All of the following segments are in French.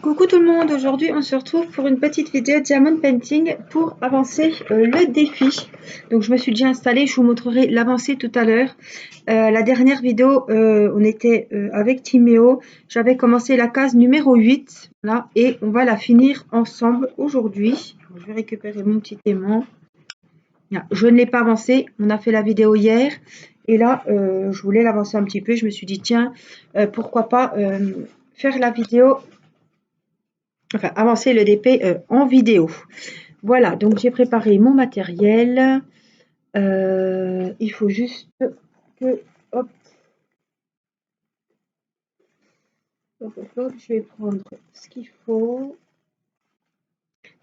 Coucou tout le monde, aujourd'hui on se retrouve pour une petite vidéo Diamond Painting pour avancer le défi. Donc je me suis déjà installée, je vous montrerai l'avancée tout à l'heure. La dernière vidéo, on était avec Timéo, j'avais commencé la case numéro 8, là, et on va la finir ensemble aujourd'hui. Je vais récupérer mon petit aimant. Je ne l'ai pas avancé, on a fait la vidéo hier, et là je voulais l'avancer un petit peu, je me suis dit tiens, pourquoi pas faire la vidéo. Enfin, avancer le DP en vidéo. Voilà, donc j'ai préparé mon matériel. Il faut juste que... Hop, je vais prendre ce qu'il faut.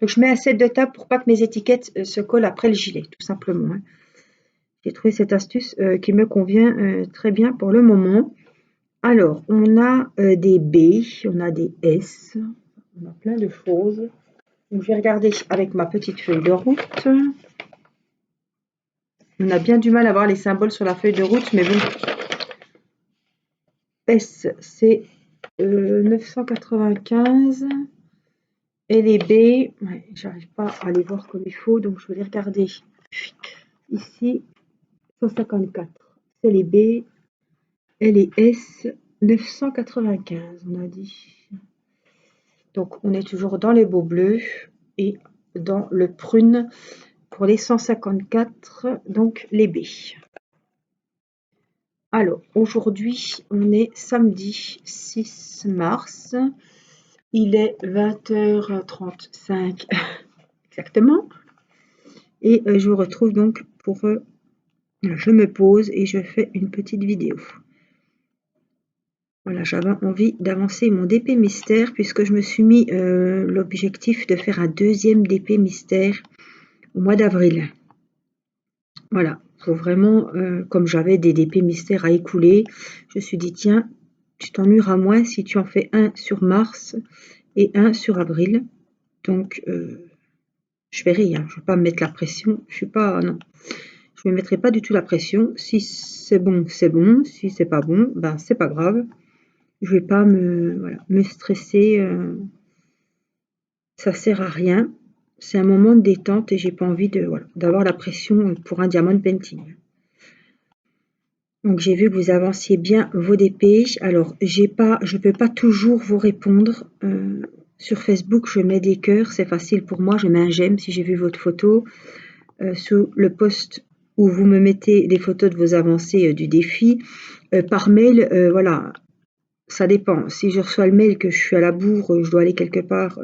Donc je mets un set de table pour pas que mes étiquettes se collent après le gilet, tout simplement. Hein. J'ai trouvé cette astuce qui me convient très bien pour le moment. Alors, on a des B, on a des S, on a plein de choses. Donc, je vais regarder avec ma petite feuille de route. On a bien du mal à voir les symboles sur la feuille de route, mais bon. S, c'est 995. Et les B, ouais, j'arrive pas à les voir comme il faut, donc je vais les regarder. Ici, 154. C'est les B. Et les S, 995, on a dit. Donc, on est toujours dans les beaux bleus et dans le prune pour les 154, donc les B. Alors, aujourd'hui, on est samedi 6 mars. Il est 20h35 exactement. Et je vous retrouve donc pour... je me pose et je fais une petite vidéo. Voilà, j'avais envie d'avancer mon DP mystère puisque je me suis mis l'objectif de faire un deuxième DP mystère au mois d'avril. Voilà, faut vraiment, comme j'avais des DP mystères à écouler, je me suis dit tiens, tu t'ennuieras moins si tu en fais un sur mars et un sur avril. Donc je verrai, hein, je ne vais pas me mettre la pression, je suis pas, non, je me mettrai pas du tout la pression. Si c'est bon, si c'est pas bon, ben c'est pas grave. Je vais pas me stresser, ça sert à rien. C'est un moment de détente et j'ai pas envie de d'avoir la pression pour un diamond painting. Donc j'ai vu que vous avanciez bien vos DP. Alors je peux pas toujours vous répondre. Sur Facebook, je mets des cœurs, c'est facile pour moi. Je mets un j'aime si j'ai vu votre photo. Sous le post où vous me mettez des photos de vos avancées du défi. Par mail, voilà, ça dépend. Si je reçois le mail que je suis à la bourre, je dois aller quelque part,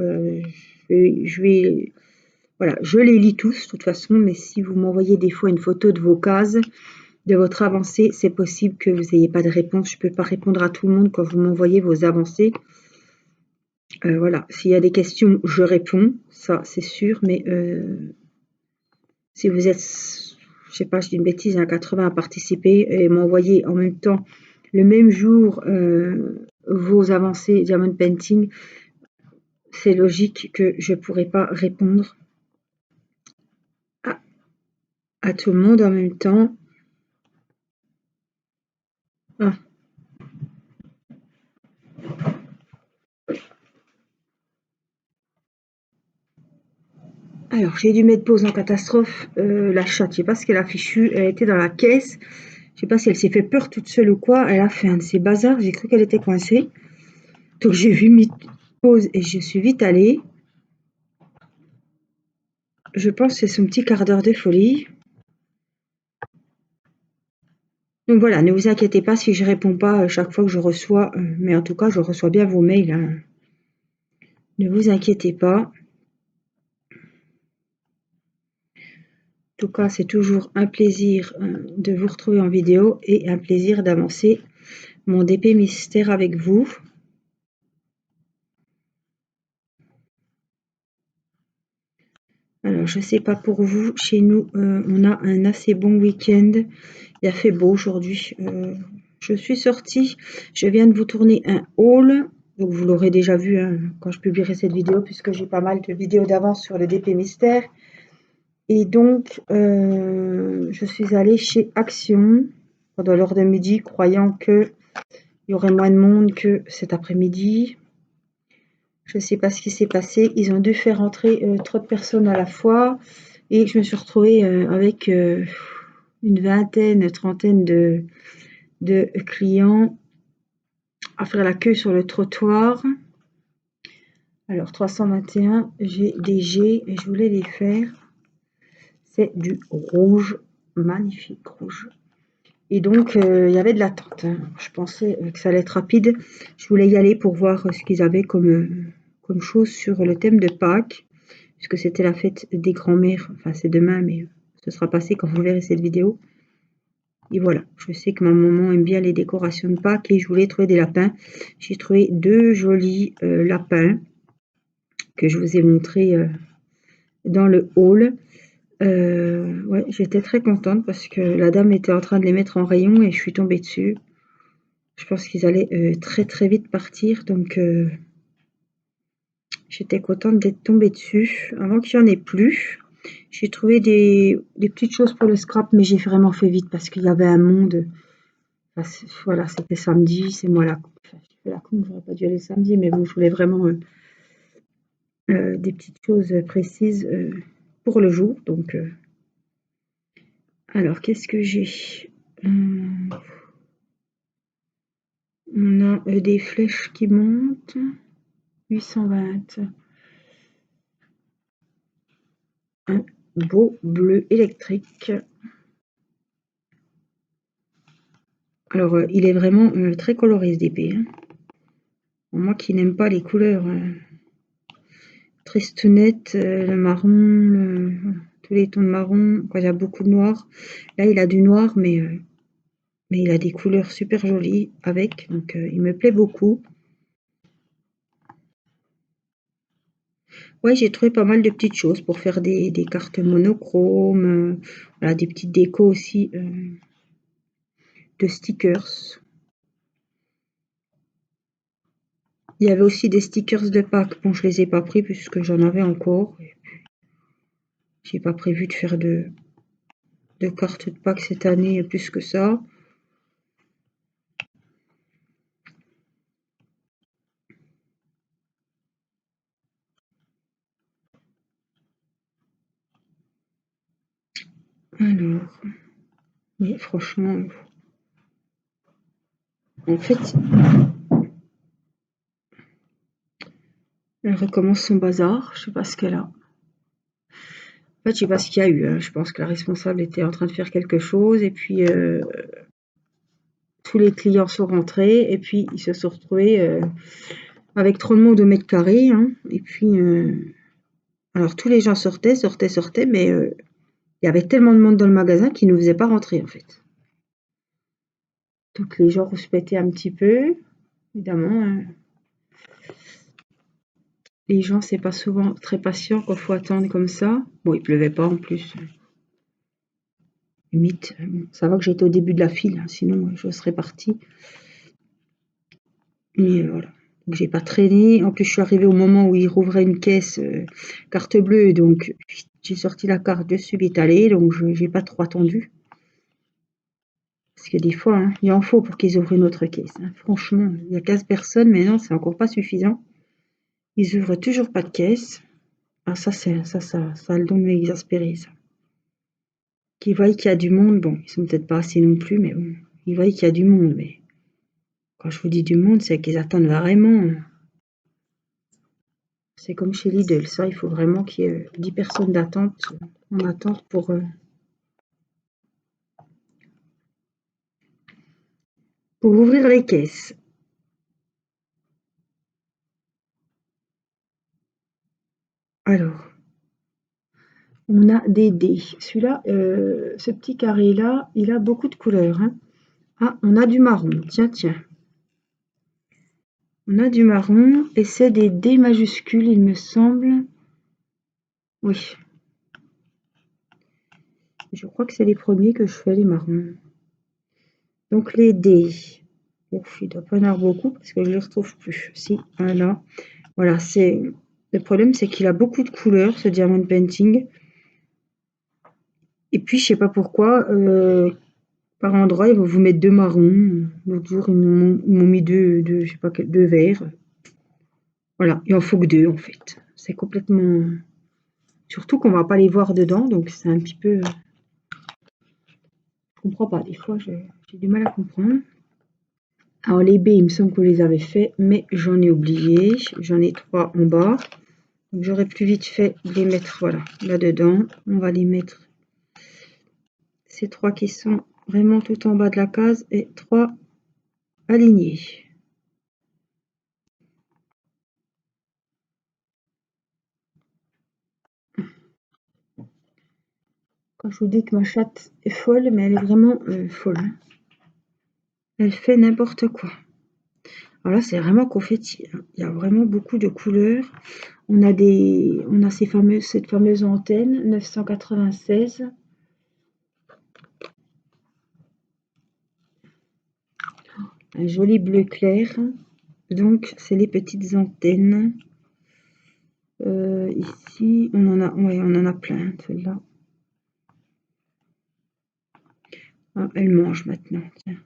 voilà, je les lis tous de toute façon, mais si vous m'envoyez des fois une photo de vos cases, de votre avancée, c'est possible que vous n'ayez pas de réponse. Je ne peux pas répondre à tout le monde quand vous m'envoyez vos avancées. Voilà, s'il y a des questions, je réponds, ça c'est sûr, mais si vous êtes, je sais pas, je dis une bêtise, 80 à participer et m'envoyer en même temps, le même jour, vos avancées Diamond Painting, c'est logique que je ne pourrai pas répondre à tout le monde en même temps. Ah. Alors, j'ai dû mettre pause en catastrophe. La chatte, je sais pas ce qu'elle a fichu. Elle était dans la caisse. Je sais pas si elle s'est fait peur toute seule ou quoi. Elle a fait un de ses bazars. J'ai cru qu'elle était coincée. Donc, j'ai vu mis pause et je suis vite allée. Je pense que c'est son petit quart d'heure de folie. Donc voilà, ne vous inquiétez pas si je réponds pas chaque fois que je reçois. Mais en tout cas, je reçois bien vos mails. Hein. Ne vous inquiétez pas. En tout cas, c'est toujours un plaisir de vous retrouver en vidéo et un plaisir d'avancer mon DP mystère avec vous. Alors, je sais pas pour vous, chez nous, on a un assez bon week-end. Il a fait beau aujourd'hui. Je suis sortie, je viens de vous tourner un haul. Donc, vous l'aurez déjà vu hein, quand je publierai cette vidéo, puisque j'ai pas mal de vidéos d'avance sur le DP mystère. Et donc, je suis allée chez Action pendant l'heure de midi, croyant qu'il y aurait moins de monde que cet après-midi. Je ne sais pas ce qui s'est passé. Ils ont dû faire entrer trop de personnes à la fois. Et je me suis retrouvée avec une vingtaine, trentaine de clients à faire la queue sur le trottoir. Alors 321, j'ai des G et je voulais les faire. C'est du rouge, magnifique rouge. Et donc il y avait de l'attente, hein. Je pensais que ça allait être rapide. Je voulais y aller pour voir ce qu'ils avaient comme chose sur le thème de Pâques, puisque c'était la fête des grands-mères. Enfin c'est demain, mais ce sera passé quand vous verrez cette vidéo. Et voilà, je sais que ma maman aime bien les décorations de Pâques et je voulais trouver des lapins. J'ai trouvé deux jolis lapins que je vous ai montrés dans le hall. Ouais, j'étais très contente parce que la dame était en train de les mettre en rayon et je suis tombée dessus. Je pense qu'ils allaient très très vite partir, donc j'étais contente d'être tombée dessus avant qu'il n'y en ait plus. J'ai trouvé des petites choses pour le scrap, mais j'ai vraiment fait vite parce qu'il y avait un monde. Enfin, voilà, c'était samedi, c'est moi la coupe. Enfin, je fais la coupe, j'aurais pas dû aller samedi, mais bon, je voulais vraiment des petites choses précises pour le jour. Donc, alors, qu'est-ce que j'ai? On a des flèches qui montent. 820. Un beau bleu électrique. Alors, il est vraiment très coloré ce DP, hein. Moi qui n'aime pas les couleurs tristounettes, le marron, tous les tons de marron, quand il y a beaucoup de noir. Là, il a du noir, mais il a des couleurs super jolies avec, donc il me plaît beaucoup. Ouais, j'ai trouvé pas mal de petites choses pour faire des cartes monochromes, voilà, des petites décos aussi de stickers. Il y avait aussi des stickers de Pâques. Bon, je les ai pas pris puisque j'en avais encore. J'ai pas prévu de faire de cartes de Pâques cette année plus que ça. Alors, mais franchement, en fait, elle recommence son bazar. Je sais pas ce qu'elle a. En fait, je sais pas ce qu'il y a eu, hein. Je pense que la responsable était en train de faire quelque chose et puis tous les clients sont rentrés et puis ils se sont retrouvés avec trop de monde au mètre carré, hein. Et puis, alors tous les gens sortaient, mais il y avait tellement de monde dans le magasin qu'ils ne faisaient pas rentrer en fait. Donc les gens rouspétaient un petit peu, évidemment, hein. Les gens, c'est pas souvent très patient quand faut attendre comme ça. Bon, il pleuvait pas en plus. Limite, ça va que j'étais au début de la file, hein, sinon je serais partie. Mais voilà. Donc j'ai pas traîné. En plus, je suis arrivée au moment où ils rouvraient une caisse carte bleue, donc j'ai sorti la carte de suite vite allée, donc j'ai pas trop attendu. Parce que des fois, hein, il en faut pour qu'ils ouvrent une autre caisse, hein. Franchement, il y a 15 personnes, mais non, c'est encore pas suffisant. Ils ouvrent toujours pas de caisse. Ah, ça a le don de m'exaspérer, ça. Qu'ils voient qu'il y a du monde, bon, ils sont peut-être pas assez non plus, mais bon, ils voient qu'il y a du monde, mais quand je vous dis du monde, c'est qu'ils attendent vraiment. C'est comme chez Lidl, ça, il faut vraiment qu'il y ait 10 personnes d'attente en attente pour ouvrir les caisses. Alors, on a des dés. Celui-là, ce petit carré-là, il a beaucoup de couleurs, hein. Ah, on a du marron. Tiens, tiens. On a du marron et c'est des D majuscules, il me semble. Oui. Je crois que c'est les premiers que je fais, les marrons. Donc les D. Ouf, il ne doit pas y en avoir beaucoup parce que je ne les retrouve plus. Si, voilà. Voilà, c'est. Le problème, c'est qu'il a beaucoup de couleurs, ce diamond painting. Et puis, je sais pas pourquoi, par endroit, ils vont vous mettre deux marrons. L'autre jour, ils m'ont mis deux, je sais pas, deux verts. Voilà, il en faut que 2 en fait. C'est complètement... Surtout qu'on va pas les voir dedans, donc c'est un petit peu... Je comprends pas, des fois j'ai du mal à comprendre. Alors les baies, il me semble qu'on les avait fait, mais j'en ai oublié. J'en ai 3 en bas. Donc j'aurais plus vite fait de les mettre, voilà, là-dedans. On va les mettre, ces 3 qui sont vraiment tout en bas de la case et 3 alignés. Quand je vous dis que ma chatte est folle, mais elle est vraiment folle. Hein. Elle fait n'importe quoi. Alors là, c'est vraiment confetti. Hein. Il y a vraiment beaucoup de couleurs. On a cette fameuse antenne 996. Un joli bleu clair. Donc, c'est les petites antennes. Ici, on en a plein, celle-là. Ah, elle mange maintenant. Tiens.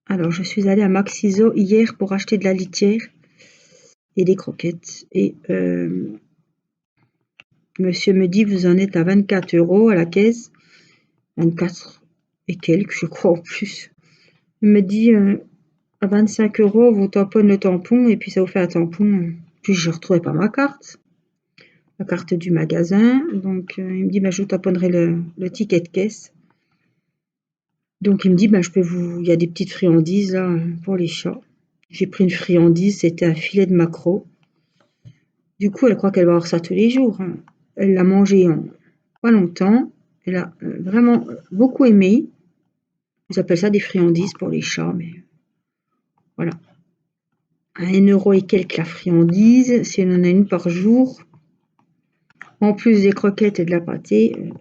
Alors, je suis allée à Maxiso hier pour acheter de la litière et des croquettes. Et monsieur me dit, vous en êtes à 24 € à la caisse. 24 et quelques, je crois, en plus. Il me dit, à 25 €, on vous tamponne le tampon et puis ça vous fait un tampon. Puis je ne retrouvais pas ma carte. La carte du magasin. Donc, il me dit, bah, je vous tamponnerai le ticket de caisse. Donc il me dit, bah, il y a des petites friandises là pour les chats. J'ai pris une friandise, c'était un filet de maquereau. Du coup, elle croit qu'elle va avoir ça tous les jours. Hein. Elle l'a mangé en pas longtemps. Elle a vraiment beaucoup aimé. Ils appellent ça des friandises pour les chats, mais voilà. À 1 € et quelques la friandise, si on en a une par jour, en plus des croquettes et de la pâtée,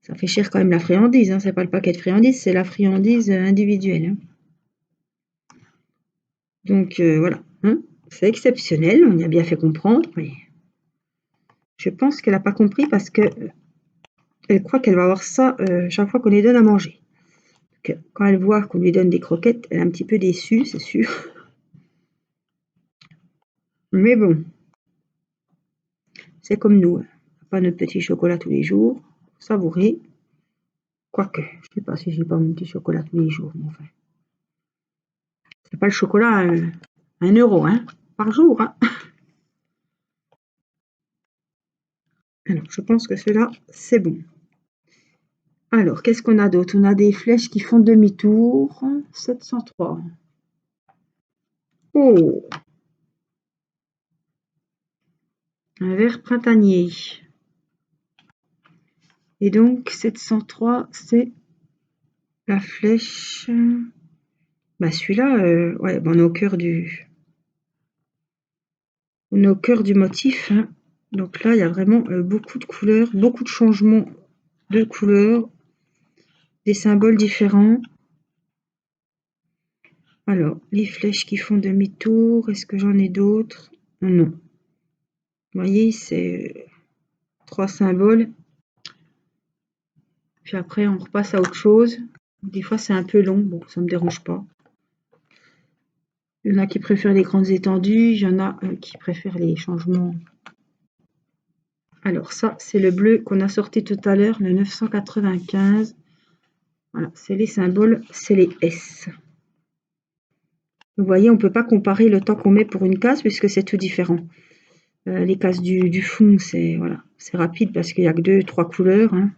ça fait cher quand même la friandise. Hein. C'est pas le paquet de friandises, c'est la friandise individuelle. Hein. Donc voilà, hein. C'est exceptionnel, on y a bien fait comprendre, mais je pense qu'elle n'a pas compris parce que elle croit qu'elle va avoir ça chaque fois qu'on lui donne à manger. Quand elle voit qu'on lui donne des croquettes, elle est un petit peu déçue, c'est sûr. Mais bon, c'est comme nous. Hein. Pas notre petit chocolat tous les jours, savourer. Quoique, je ne sais pas si j'ai pas mon petit chocolat tous les jours, mais enfin. C'est pas le chocolat à 1 € hein, par jour. Hein. Alors, je pense que cela, c'est bon. Alors, qu'est-ce qu'on a d'autre? On a des flèches qui font demi-tour. 703. Oh! Un vert printanier. Et donc, 703, c'est la flèche... Bah celui-là, ouais, on est au cœur du motif. Hein. Donc là, il y a vraiment beaucoup de couleurs, beaucoup de changements de couleurs, des symboles différents. Alors, les flèches qui font demi-tour, est-ce que j'en ai d'autres? Non. Vous voyez, c'est 3 symboles. Puis après, on repasse à autre chose. Des fois, c'est un peu long. Bon, ça ne me dérange pas. Il y en a qui préfèrent les grandes étendues. Il y en a qui préfèrent les changements. Alors ça, c'est le bleu qu'on a sorti tout à l'heure, le 995. Voilà, c'est les symboles, c'est les S. Vous voyez, on ne peut pas comparer le temps qu'on met pour une case puisque c'est tout différent. Les cases du fond, c'est voilà, c'est rapide parce qu'il n'y a que 2-3 couleurs. Hein.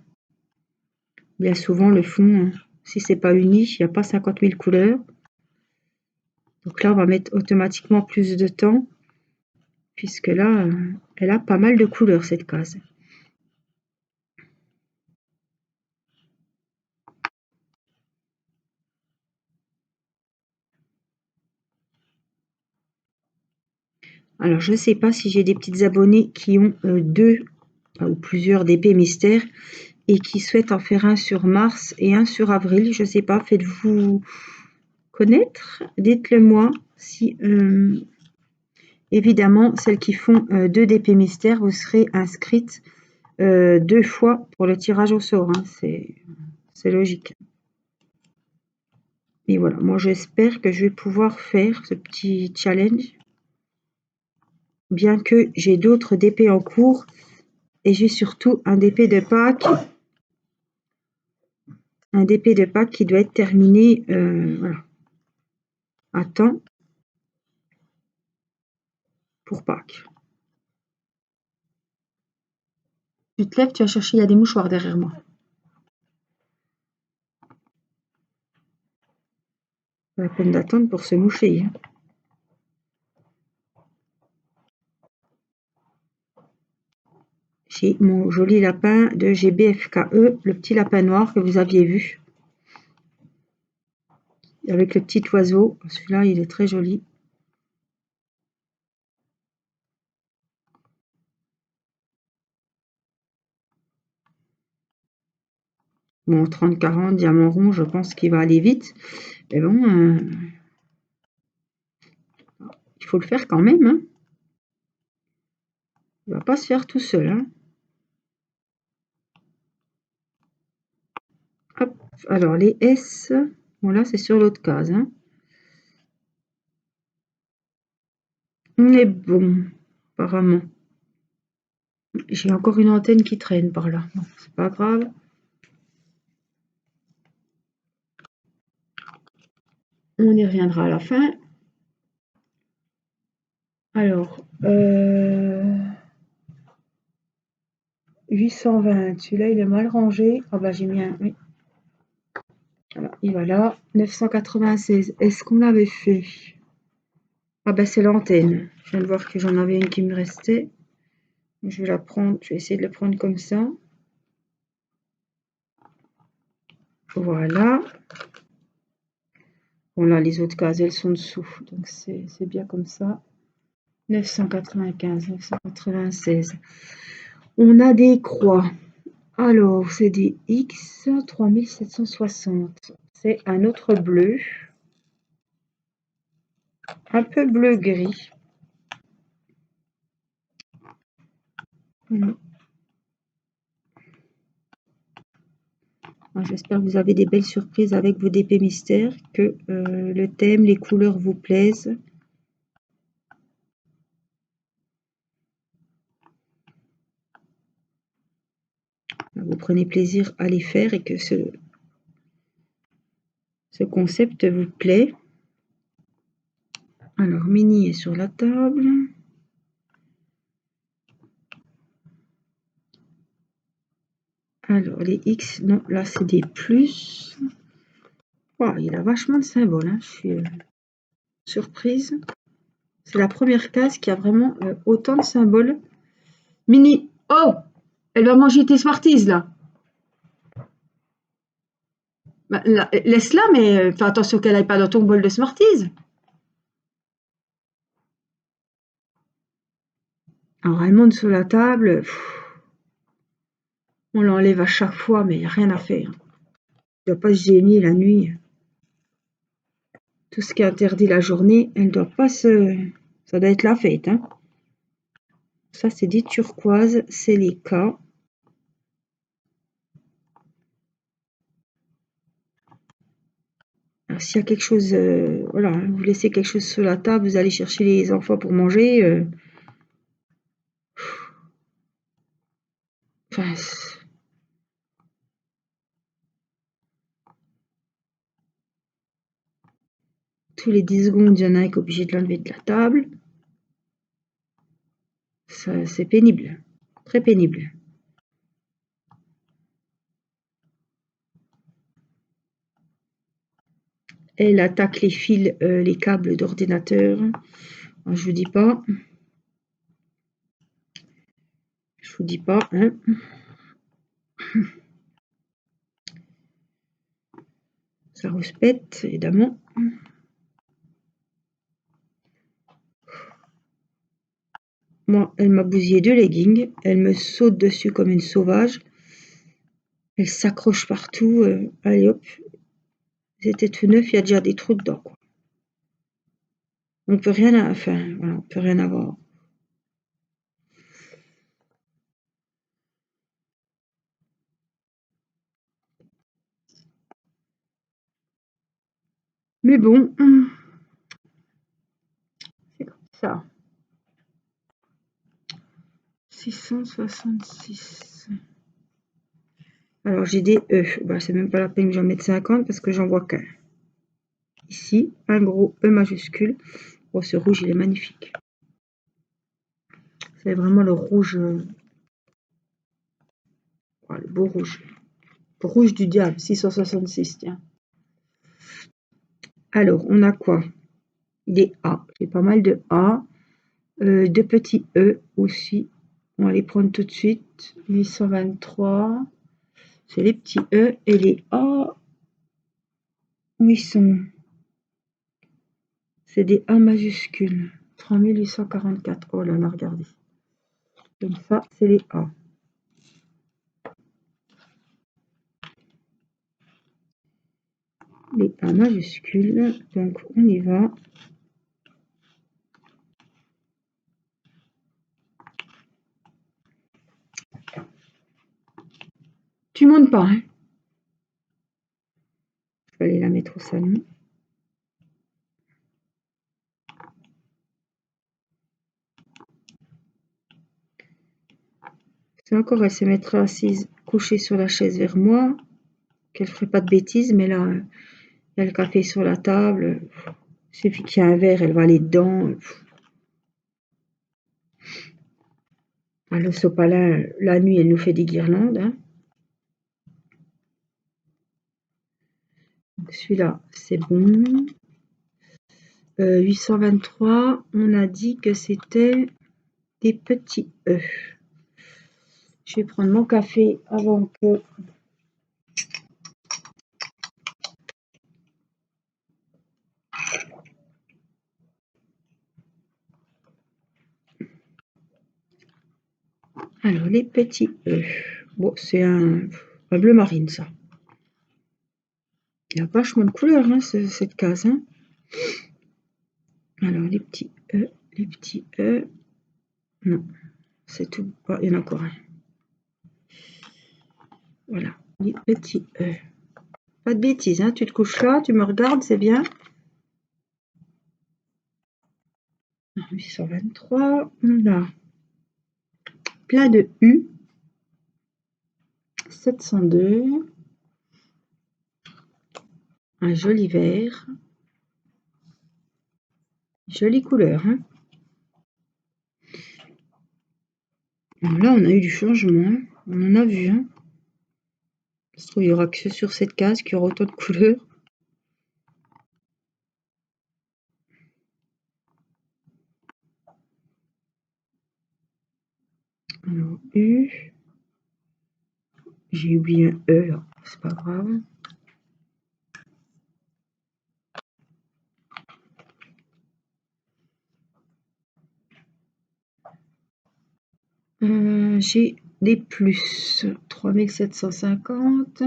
Bien souvent, le fond, hein, si c'est pas uni, il n'y a pas 50 000 couleurs. Donc là, on va mettre automatiquement plus de temps, puisque là, elle a pas mal de couleurs, cette case. Alors, je ne sais pas si j'ai des petites abonnées qui ont 2 ou plusieurs d'épées mystères et qui souhaitent en faire un sur mars et un sur avril. Je ne sais pas, faites-vous connaître? Dites-le moi si... évidemment, celles qui font 2 d'épée mystère, vous serez inscrites 2 fois pour le tirage au sort. Hein. C'est logique. Mais voilà, moi j'espère que je vais pouvoir faire ce petit challenge. Bien que j'ai d'autres DP en cours. Et j'ai surtout un DP de Pâques. Un DP de Pâques qui doit être terminé voilà, à temps pour Pâques. Tu te lèves, tu vas chercher, il y a des mouchoirs derrière moi. Pas la peine d'attendre pour se moucher. Hein. J'ai mon joli lapin de GBFKE, le petit lapin noir que vous aviez vu. Avec le petit oiseau. Celui-là, il est très joli. Bon, 30-40, diamant rond, je pense qu'il va aller vite. Mais bon, il faut le faire quand même. Hein. Il ne va pas se faire tout seul. Hein. Hop. Alors, les S, bon là, c'est sur l'autre case. Hein. On est bon, apparemment. J'ai encore une antenne qui traîne par là. Bon, c'est pas grave. On y reviendra à la fin. Alors, 820. Celui-là, il est mal rangé. Ah bah j'ai mis un... Oui. Voilà, il va là. 996. Est-ce qu'on l'avait fait? Ah bah c'est l'antenne. Je viens de voir que j'en avais une qui me restait. Je vais la prendre. Je vais essayer de la prendre comme ça. Voilà. Bon là, les autres cases, elles sont dessous. Donc c'est bien comme ça. 995, 996. On a des croix. Alors, c'est des X 3760. C'est un autre bleu. Un peu bleu-gris. J'espère que vous avez des belles surprises avec vos DP mystères, que le thème, les couleurs vous plaisent. Vous prenez plaisir à les faire et que ce concept vous plaît. Alors, Mini est sur la table. Alors, les X, non, là, c'est des plus. Wow, il a vachement de symboles. Hein. Je suis surprise. C'est la première case qui a vraiment autant de symboles. Mini, oh! Elle va manger tes Smarties, là. Bah, laisse-la, mais fais attention qu'elle n'aille pas dans ton bol de Smarties. Alors, elle monte sur la table. On l'enlève à chaque fois, mais il n'y a rien à faire. Elle ne doit pas se gêner la nuit. Tout ce qui est interdit la journée, elle ne doit pas se... Ça doit être la fête. Hein. Ça, c'est des turquoises. C'est les cas. Alors, s'il y a quelque chose... voilà, vous laissez quelque chose sur la table, vous allez chercher les enfants pour manger... Enfin... Tous les 10 secondes, il y en a un qui est obligé de l'enlever de la table. C'est pénible. Très pénible. Elle attaque les fils, les câbles d'ordinateur. Je vous dis pas. Je vous dis pas. Hein. Ça rouspète, évidemment. Moi, elle m'a bousillé 2 leggings. Elle me saute dessus comme une sauvage. Elle s'accroche partout. Allez hop. C'était tout neuf, il y a déjà des trous dedans. Quoi. On peut rien, enfin, voilà, on peut rien avoir. Mais bon, c'est comme ça. 666. Alors j'ai des E. Bah, c'est même pas la peine que j'en mette 50 parce que j'en vois qu'un. Ici, un gros E majuscule. Oh, ce rouge, il est magnifique. C'est vraiment le rouge, le beau rouge. Le rouge du diable, 666, tiens. Alors, on a quoi? Des A. J'ai pas mal de A. De petits E aussi. On va les prendre tout de suite. 823. C'est les petits E. Et les A, où ils sont? C'est des A majuscules. 3844. Oh là là, regardez. Comme ça, c'est les A. Les A majuscules. Donc, on y va. Tu montes pas, hein? Je vais aller la mettre au salon. C'est encore, elle se mettrait assise, couchée sur la chaise vers moi, qu'elle ferait pas de bêtises, mais là, il y a le café sur la table. Il suffit qu'il y ait un verre, elle va aller dedans. Le sopalin, la nuit, elle nous fait des guirlandes, hein. Celui-là, c'est bon. 823, on a dit que c'était des petits E. Je vais prendre mon café avant que... Alors, les petits E. Bon, c'est un bleu marine, ça. Il y a vachement de couleurs, hein, cette case, hein. Alors, les petits E, les petits E. Non, c'est tout. Oh, il y en a encore un. Voilà, les petits E. Pas de bêtises, hein. Tu te couches là, tu me regardes, c'est bien. 823, on a plein de U. 702. Un joli vert. Jolie couleur, hein. Alors là, on a eu du changement. On en a vu, hein. Ça se trouve, il n'y aura que sur cette case qu'il y aura autant de couleurs. Alors, U. J'ai oublié un E, là. C'est pas grave. J'ai des plus. 3750.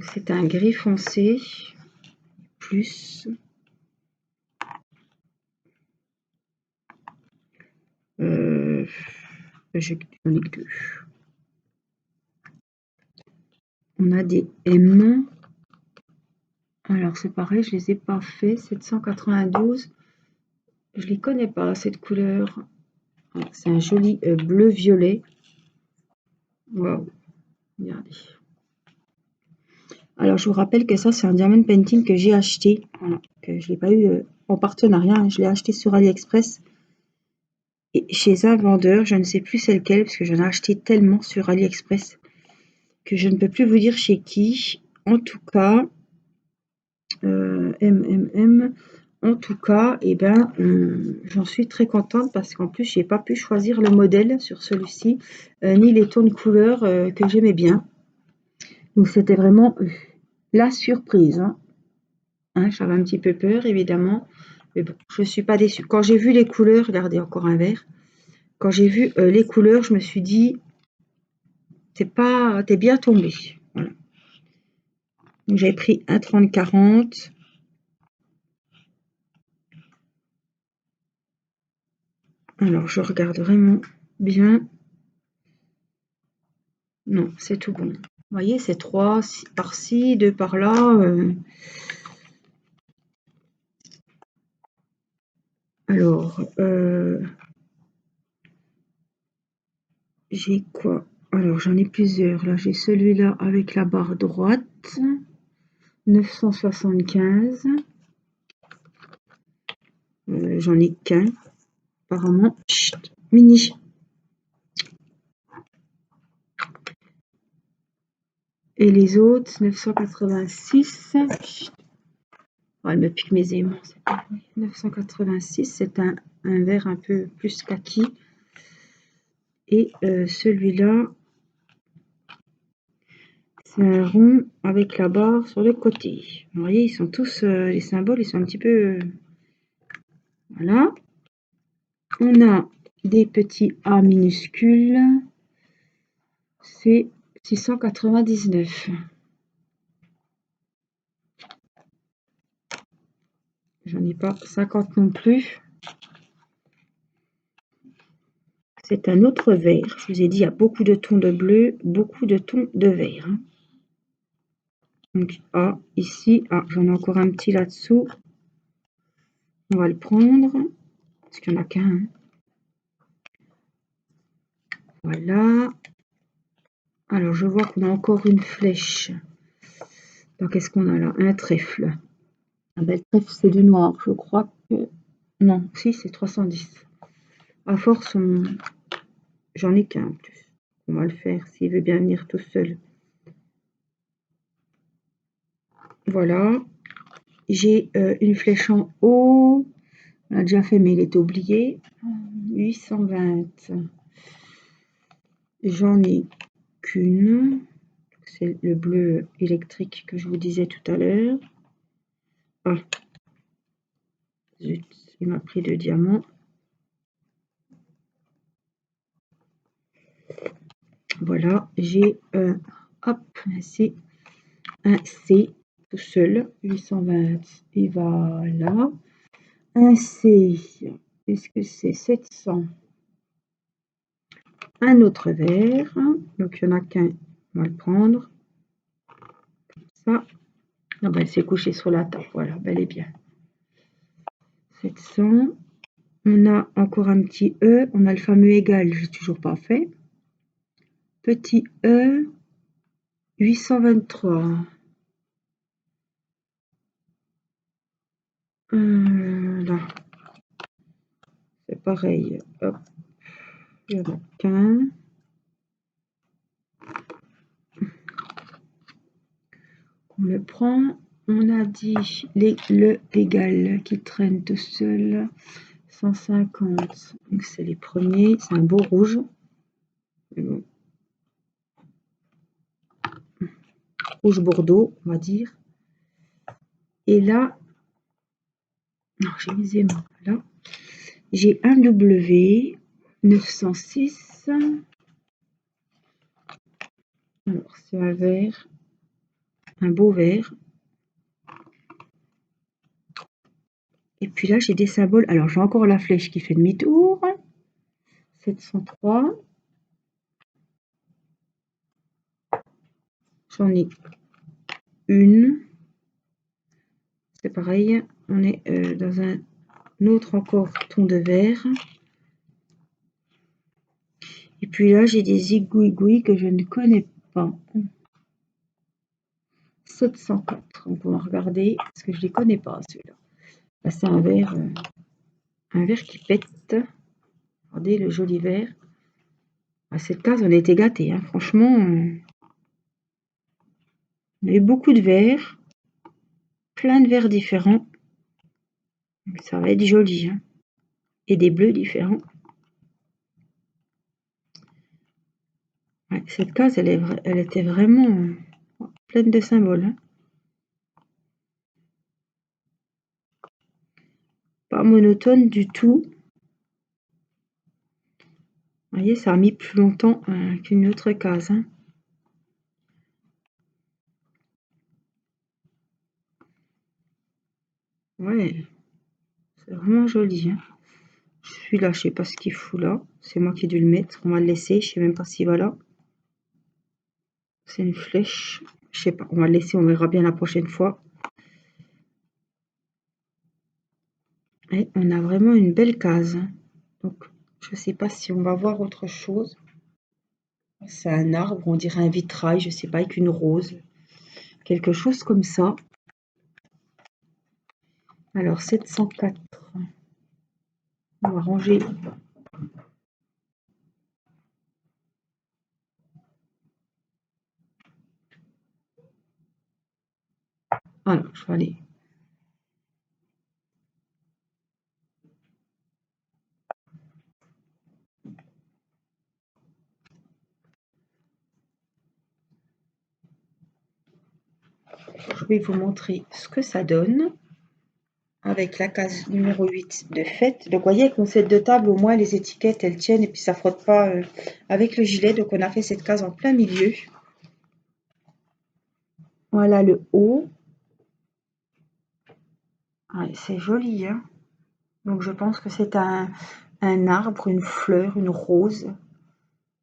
C'est un gris foncé. Plus. J'en ai que deux. On a des M. Alors c'est pareil, je les ai pas fait. 792. Je les connais pas, cette couleur. C'est un joli bleu-violet. Waouh. Regardez. Alors je vous rappelle que ça, c'est un diamond painting que j'ai acheté. Voilà, que je l'ai pas eu en partenariat, hein. Je l'ai acheté sur AliExpress. Et chez un vendeur, je ne sais plus c'est lequel, parce que j'en ai acheté tellement sur AliExpress que je ne peux plus vous dire chez qui. En tout cas, en tout cas, eh ben, j'en suis très contente parce qu'en plus, j'ai pas pu choisir le modèle sur celui-ci, ni les tons de couleurs que j'aimais bien. Donc c'était vraiment la surprise, hein. J'avais un petit peu peur, évidemment, mais bon, je ne suis pas déçue. Quand j'ai vu les couleurs, regardez, encore un vert. Quand j'ai vu les couleurs, je me suis dit, t'es bien tombé. Voilà. Donc j'avais pris un 30-40. Alors je regarde vraiment bien. Non, c'est tout bon. voyez, c'est 3 par-ci, 2 par-là. Alors, j'ai quoi? Alors, j'en ai plusieurs. Là, j'ai celui-là avec la barre droite. 975. J'en ai qu'un, apparemment. Chut, mini. Et les autres, 986. Chut. Oh, elle me pique mes aimants. 986, c'est un vert un peu plus kaki. Et celui-là, c'est un rond avec la barre sur le côté. Vous voyez, ils sont tous, les symboles, ils sont un petit peu... voilà. On a des petits A minuscules. C'est 699. J'en ai pas 50 non plus. C'est un autre vert. Je vous ai dit, il y a beaucoup de tons de bleu, beaucoup de tons de vert. Donc, A, ici. Ah, j'en ai encore un petit là-dessous. On va le prendre. Parce qu'il n'y en a qu'un. Voilà. Alors, je vois qu'on a encore une flèche. Donc, qu'est-ce qu'on a là? Un trèfle. Un bel trèfle, c'est du noir. Je crois que... non, si, c'est 310. À force, j'en ai qu'un en plus. On va le faire s'il veut bien venir tout seul. Voilà. J'ai une flèche en haut. On a déjà fait, mais il est oublié. 820. J'en ai qu'une. C'est le bleu électrique que je vous disais tout à l'heure. Ah, zut, il m'a pris 2 diamants. Voilà, j'ai hop, c'est un C tout seul, 820, il va là. Un C, puisque c'est 700. Un autre vert, donc il n'y en a qu'un, on va le prendre. Comme ça. Ah ben, elle s'est couchée sur la table, voilà, bel et bien. 700. On a encore un petit E, on a le fameux égal, j'ai toujours pas fait. Petit E, 823. Là, c'est pareil. Hop, il n'y en a qu'un. On le prend. On a dit le égal qui traîne tout seul. 150. Donc c'est les premiers. C'est un beau rouge. Bon. Rouge bordeaux, on va dire. Et là, non, j'ai mis aimants. Là, j'ai un W 906. Alors, c'est un vert, un beau vert. Et puis là, j'ai des symboles. Alors, j'ai encore la flèche qui fait demi-tour. 703. J'en ai une. C'est pareil. On est dans un autre encore ton de vert. Et puis là, j'ai des aiguilles que je ne connais pas. 704. On peut en regarder parce que je ne les connais pas, celui-là. Là, c'est un vert qui pète. Regardez le joli vert. À cette case, on a été gâtés. Hein. Franchement, on a eu beaucoup de verts. Plein de verts différents. Ça va être joli. Hein. Et des bleus différents. Ouais, cette case, elle était vraiment pleine de symboles. Hein. Pas monotone du tout. Vous voyez, ça a mis plus longtemps qu'une autre case. Hein. Ouais, c'est vraiment joli. Hein. Celui-là, je sais pas ce qu'il fout là. C'est moi qui ai dû le mettre. On va le laisser. Je sais même pas s'il va là. C'est une flèche. Je sais pas, on va le laisser, on verra bien la prochaine fois. Et on a vraiment une belle case. Donc, je sais pas si on va voir autre chose. C'est un arbre, on dirait un vitrail, je sais pas, avec une rose. Quelque chose comme ça. Alors, 704. On va ranger. Alors, je vais aller. Je vais vous montrer ce que ça donne avec la case numéro 8 de fête. Donc, vous voyez, avec mon set de table, au moins les étiquettes elles tiennent et puis ça frotte pas avec le gilet. Donc, on a fait cette case en plein milieu. Voilà le haut. Ouais, c'est joli, hein. Donc, je pense que c'est un arbre, une fleur, une rose.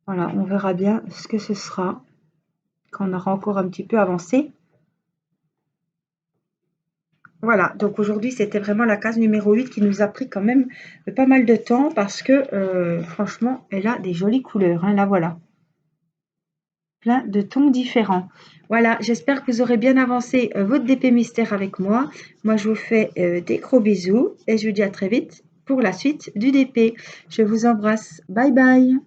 Voilà, on verra bien ce que ce sera quand on aura encore un petit peu avancé. Voilà, donc aujourd'hui c'était vraiment la case numéro 8 qui nous a pris quand même pas mal de temps parce que franchement elle a des jolies couleurs, hein, la voilà. Plein de tons différents. Voilà, j'espère que vous aurez bien avancé votre DP mystère avec moi. Moi je vous fais des gros bisous et je vous dis à très vite pour la suite du DP. Je vous embrasse, bye bye.